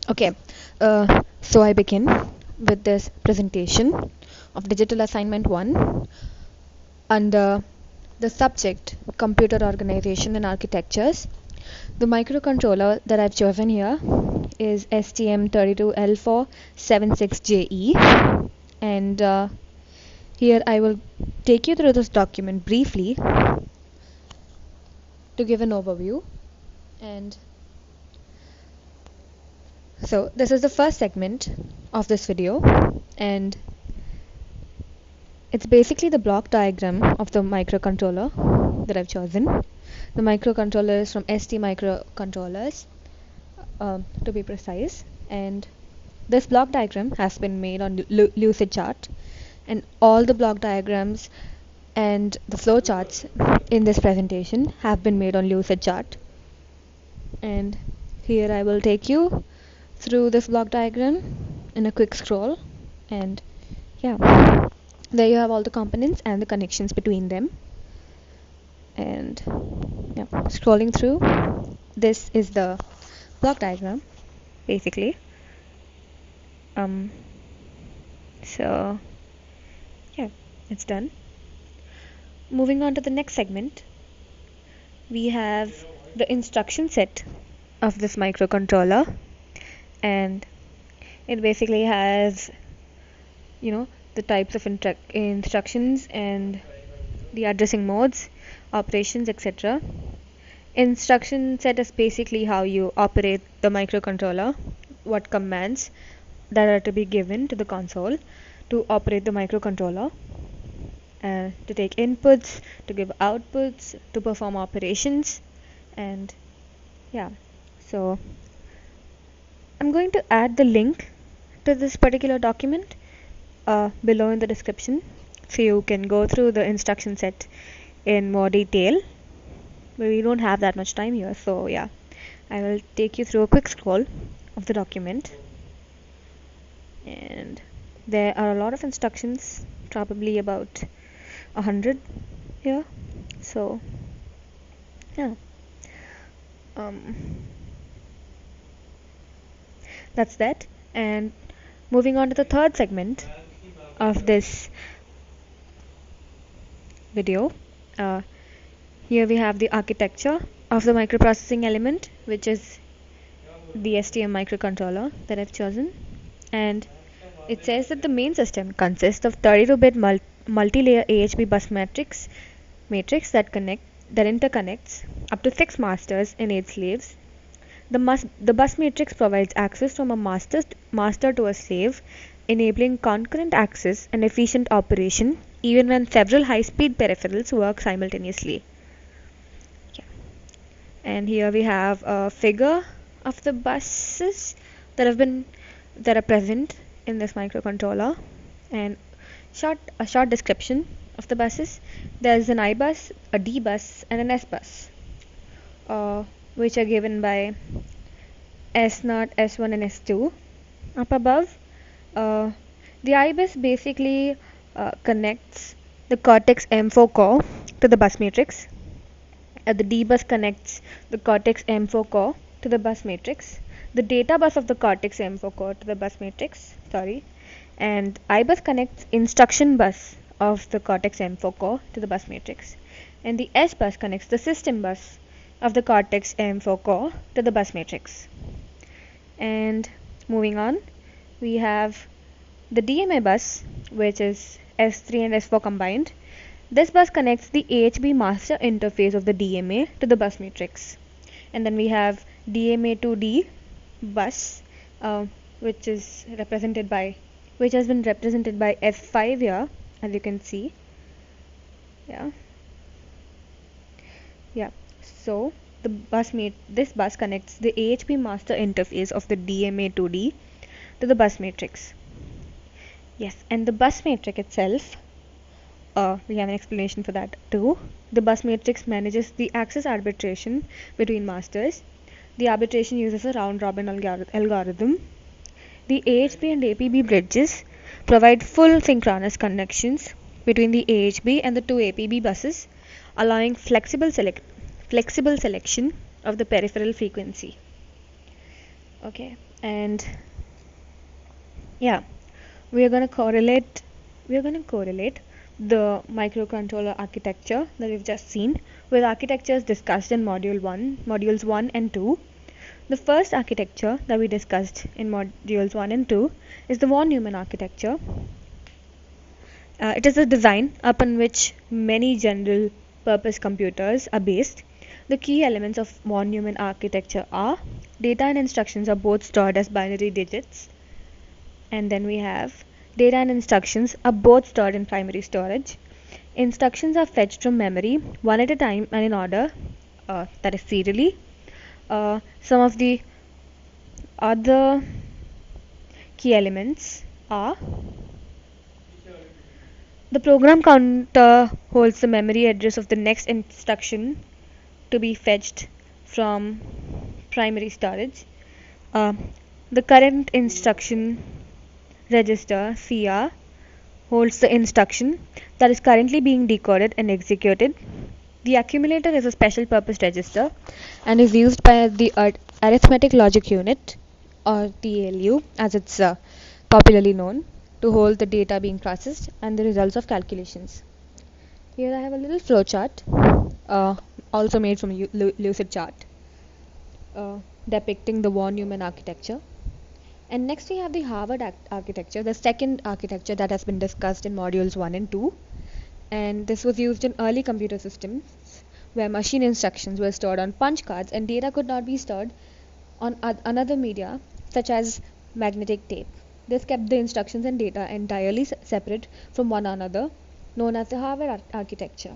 Okay, so I begin with this presentation of Digital Assignment 1 under the subject Computer Organization and Architectures. The microcontroller that I've chosen here is STM32L476JE, and here I will take you through this document briefly to give an overview. And so this is the first segment of this video, and it's basically the block diagram of the microcontroller that I've chosen. The microcontroller is from ST Microcontrollers, to be precise, and this block diagram has been made on Lucidchart, and all the block diagrams and the flow charts in this presentation have been made on Lucidchart. And here I will take you through this block diagram in a quick scroll, and yeah, there you have all the components and the connections between them. And yeah, scrolling through, this is the block diagram basically. So yeah, it's done. Moving on to the next segment, we have the instruction set of this microcontroller, and it basically has the types of instructions and the addressing modes, operations, etc. Instruction set is basically how you operate the microcontroller, what commands that are to be given to the console to operate the microcontroller, to take inputs, to give outputs, to perform operations. And yeah, so I'm going to add the link to this particular document below in the description, so you can go through the instruction set in more detail, but we don't have that much time here, so yeah, I will take you through a quick scroll of the document. And there are a lot of instructions, probably about 100 here, so yeah, that's that. And moving on to the third segment of this video, here we have the architecture of the microprocessing element, which is the STM microcontroller that I've chosen. And it says that the main system consists of 32-bit multi-layer AHB bus matrix that interconnects up to 6 masters and 8 slaves. The bus matrix provides access from a master to a slave, enabling concurrent access and efficient operation even when several high-speed peripherals work simultaneously. Yeah. And here we have a figure of the buses that are present in this microcontroller, and a short description of the buses. There is an I bus, a D bus, and an S bus, which are given by S0, S1, and S2 up above. The I bus basically connects the Cortex M4 core to the bus matrix. The D bus connects the Cortex M4 core to the bus matrix. The data bus of the Cortex M4 core to the bus matrix. And I bus connects instruction bus of the Cortex M4 core to the bus matrix. And the S bus connects the system bus of the Cortex M4 core to the bus matrix. And moving on, we have the DMA bus, which is S3 and S4 combined. This bus connects the AHB master interface of the DMA to the bus matrix. And then we have DMA2D bus, which has been represented by F5 here, as you can see. So this bus connects the AHB master interface of the DMA2D to the bus matrix. Yes, and the bus matrix itself, we have an explanation for that too. The bus matrix manages the access arbitration between masters. The arbitration uses a round-robin algorithm. The AHB and APB bridges provide full synchronous connections between the AHB and the two APB buses, allowing flexible selection of the peripheral frequency. Okay, and yeah, we are going to correlate the microcontroller architecture that we've just seen with architectures discussed in modules 1 and 2. The first architecture that we discussed in modules 1 and 2 is the von Neumann architecture. It is a design upon which many general purpose computers are based. The key elements of von Neumann architecture are data and instructions are both stored as binary digits, and then we have data and instructions are both stored in primary storage. Instructions are fetched from memory one at a time and in order, that is serially. Some of the other key elements are the program counter holds the memory address of the next instruction to be fetched from primary storage. Uh, the current instruction register CR holds the instruction that is currently being decoded and executed. The accumulator is a special purpose register and is used by the arithmetic logic unit, or the ALU as it's popularly known, to hold the data being processed and the results of calculations. Here I have a little flowchart, also made from Lucidchart, depicting the von Neumann architecture. And next we have the Harvard architecture, the second architecture that has been discussed in modules 1 and 2. And this was used in early computer systems where machine instructions were stored on punch cards and data could not be stored on another media such as magnetic tape. This kept the instructions and data entirely separate from one another, known as the Harvard architecture.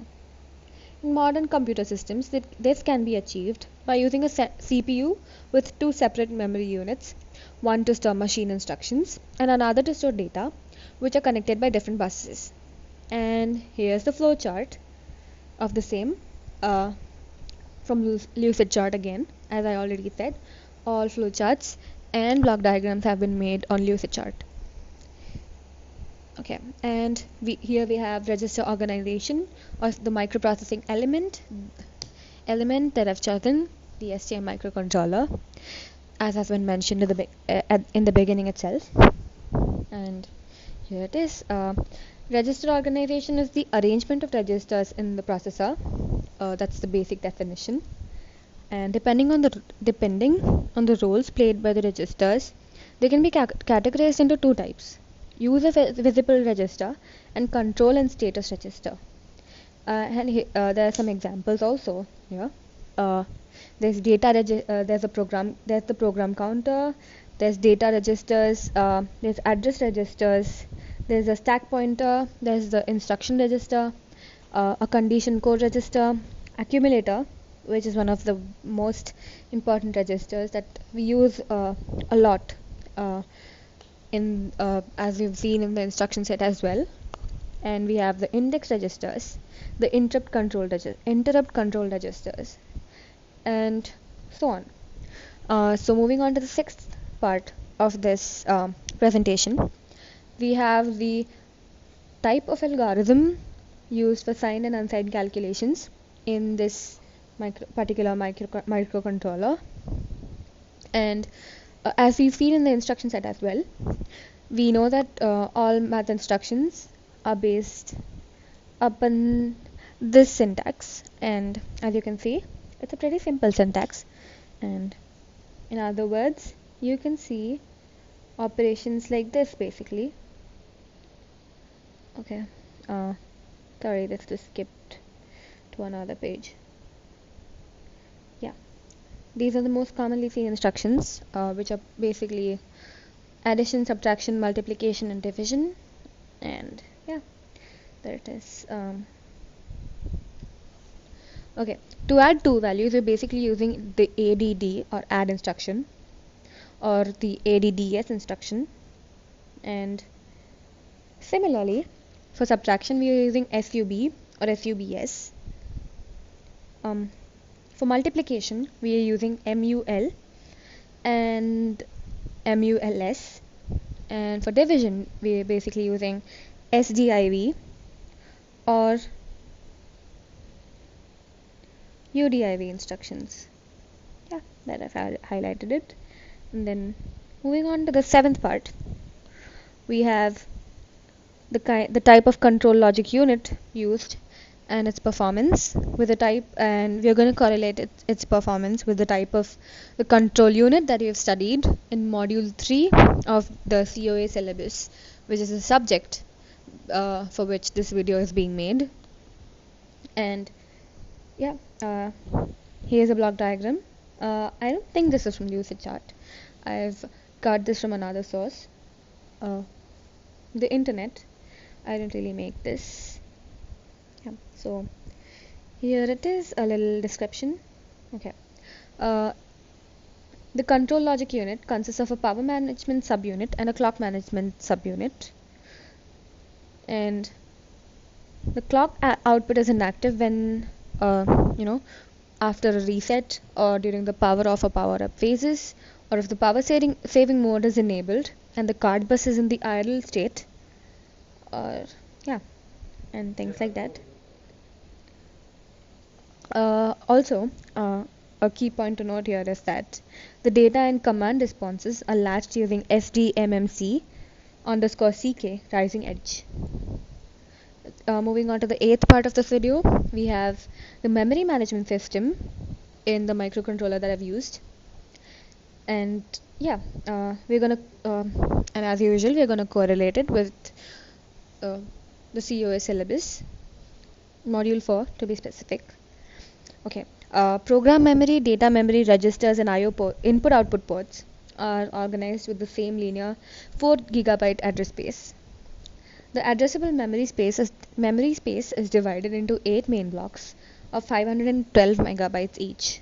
In modern computer systems, this can be achieved by using a CPU with two separate memory units, one to store machine instructions and another to store data, which are connected by different buses. And here's the flow chart of the same, from Lucidchart again. As I already said, all flow charts and block diagrams have been made on Lucidchart. Okay, and here we have register organization of the microprocessing element that I've chosen, the STM microcontroller, as has been mentioned in the beginning itself. And here it is. Register organization is the arrangement of registers in the processor. That's the basic definition. And depending on the roles played by the registers, they can be categorized into two types: user visible register and control and status register. And there are some examples also here. There's there's the program counter, there's data registers, there's address registers, there's a stack pointer, there's the instruction register, a condition code register, accumulator, which is one of the most important registers that we use a lot as we've seen in the instruction set as well. And we have the index registers, the interrupt control registers, and so on. So moving on to the sixth part of this presentation, we have the type of algorithm used for signed and unsigned calculations in this particular microcontroller. And as we've seen in the instruction set as well, we know that all math instructions are based upon this syntax, and as you can see, it's a pretty simple syntax. And in other words, you can see operations like this basically. Okay, sorry, this just skipped to another page. Yeah, these are the most commonly seen instructions, which are basically addition, subtraction, multiplication, and division. And yeah, there it is. Okay, to add two values, we're basically using the ADD or add instruction, or the ADDS instruction. And similarly, for subtraction, we are using SUB or SUBS. For multiplication, we are using MUL and MULS. And for division, we are basically using SDIV or UDIV instructions. Yeah, that I've highlighted it. And then moving on to the seventh part, we have the type of control logic unit used and its performance with the type, and we are going to correlate its performance with the type of the control unit that we have studied in module 3 of the COA syllabus, which is the subject for which this video is being made. And yeah, here's a block diagram. I don't think this is from Lucidchart. I've got this from another source, the internet. I didn't really make this. Yeah, so here it is, a little description. Okay. Uh, the control logic unit consists of a power management subunit and a clock management subunit. And the clock output is inactive when, after a reset or during the power off or power up phases, or if the power saving mode is enabled and the card bus is in the idle state, or and things like that. Also, a key point to note here is that the data and command responses are latched using SDMMC _CK rising edge. Moving on to the eighth part of this video, we have the memory management system in the microcontroller that I've used. And we're gonna and as usual, we're gonna correlate it with the COA syllabus, module 4 to be specific. Okay, program memory, data memory, registers, and IO input-output ports are organized with the same linear 4 GB address space. The addressable memory space is divided into 8 main blocks of 512 megabytes each.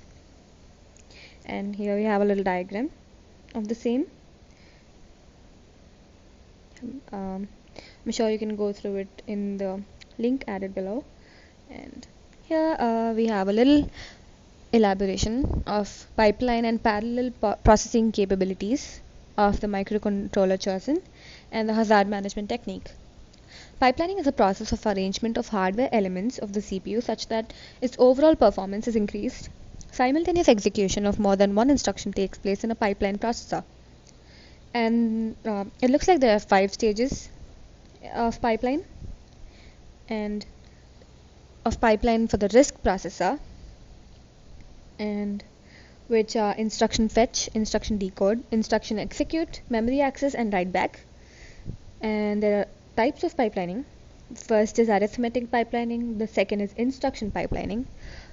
And here we have a little diagram of the same. I'm sure you can go through it in the link added below. And here we have a little elaboration of pipeline and parallel processing capabilities of the microcontroller chosen and the hazard management technique. Pipelining is a process of arrangement of hardware elements of the CPU such that its overall performance is increased. Simultaneous execution of more than one instruction takes place in a pipeline processor. And it looks like there are 5 stages of pipeline. And of pipeline for the RISC processor, and which are instruction fetch, instruction decode, instruction execute, memory access, and write back. And there are types of pipelining. First is arithmetic pipelining, the second is instruction pipelining,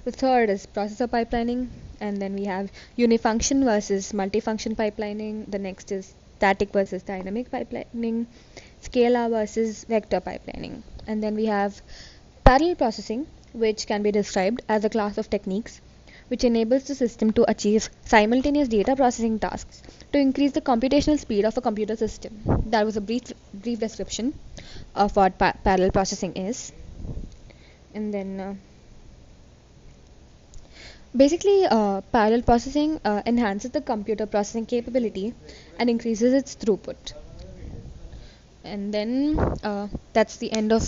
the third is processor pipelining, and then we have unifunction versus multifunction pipelining, the next is static versus dynamic pipelining, scalar versus vector pipelining, and then we have parallel processing, which can be described as a class of techniques which enables the system to achieve simultaneous data processing tasks to increase the computational speed of a computer system. That was a brief description of what parallel processing is. And then basically parallel processing enhances the computer processing capability and increases its throughput. And then that's the end of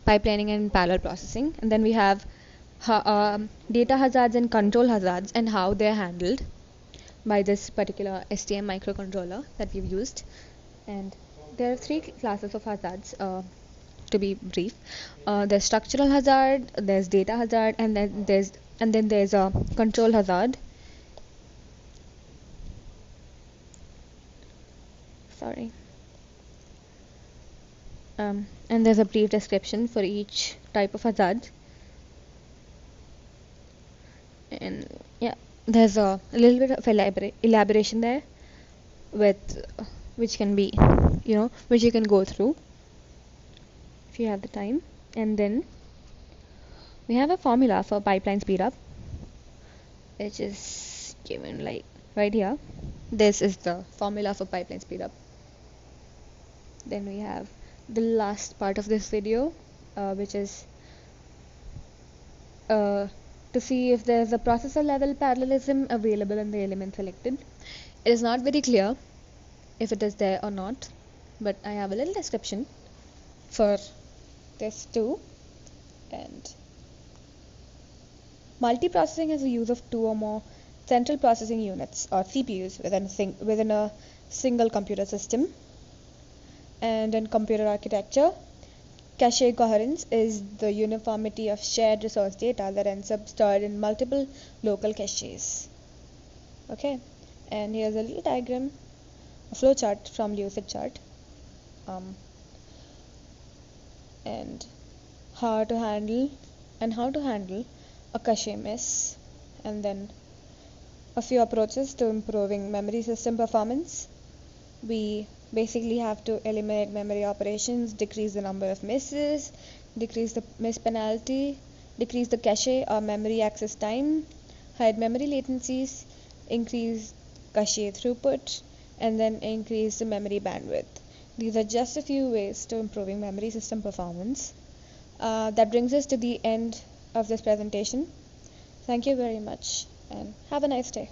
pipelining and parallel processing. And then we have data hazards and control hazards and how they're handled by this particular STM microcontroller that we've used. And there are 3 classes of hazards, to be brief. There's structural hazard, there's data hazard, and then there's a control hazard. Sorry. And there's a brief description for each type of hazard. And there's a little bit of elaboration there with which can be which you can go through if you have the time. And then we have a formula for pipeline speed up, which is given like right here. This is the formula for pipeline speed up. Then we have the last part of this video, which is to see if there's a processor level parallelism available in the element selected. It is not very clear if it is there or not, but I have a little description for this too. And multiprocessing is the use of 2 or more central processing units or CPUs within a single computer system. And in computer architecture, cache coherence is the uniformity of shared resource data that ends up stored in multiple local caches. Okay, and here's a little diagram, a flowchart from Lucidchart, and how to handle a cache miss, and then a few approaches to improving memory system performance. We basically have to eliminate memory operations, decrease the number of misses, decrease the miss penalty, decrease the cache or memory access time, hide memory latencies, increase cache throughput, and then increase the memory bandwidth. These are just a few ways to improving memory system performance. That brings us to the end of this presentation. Thank you very much and have a nice day.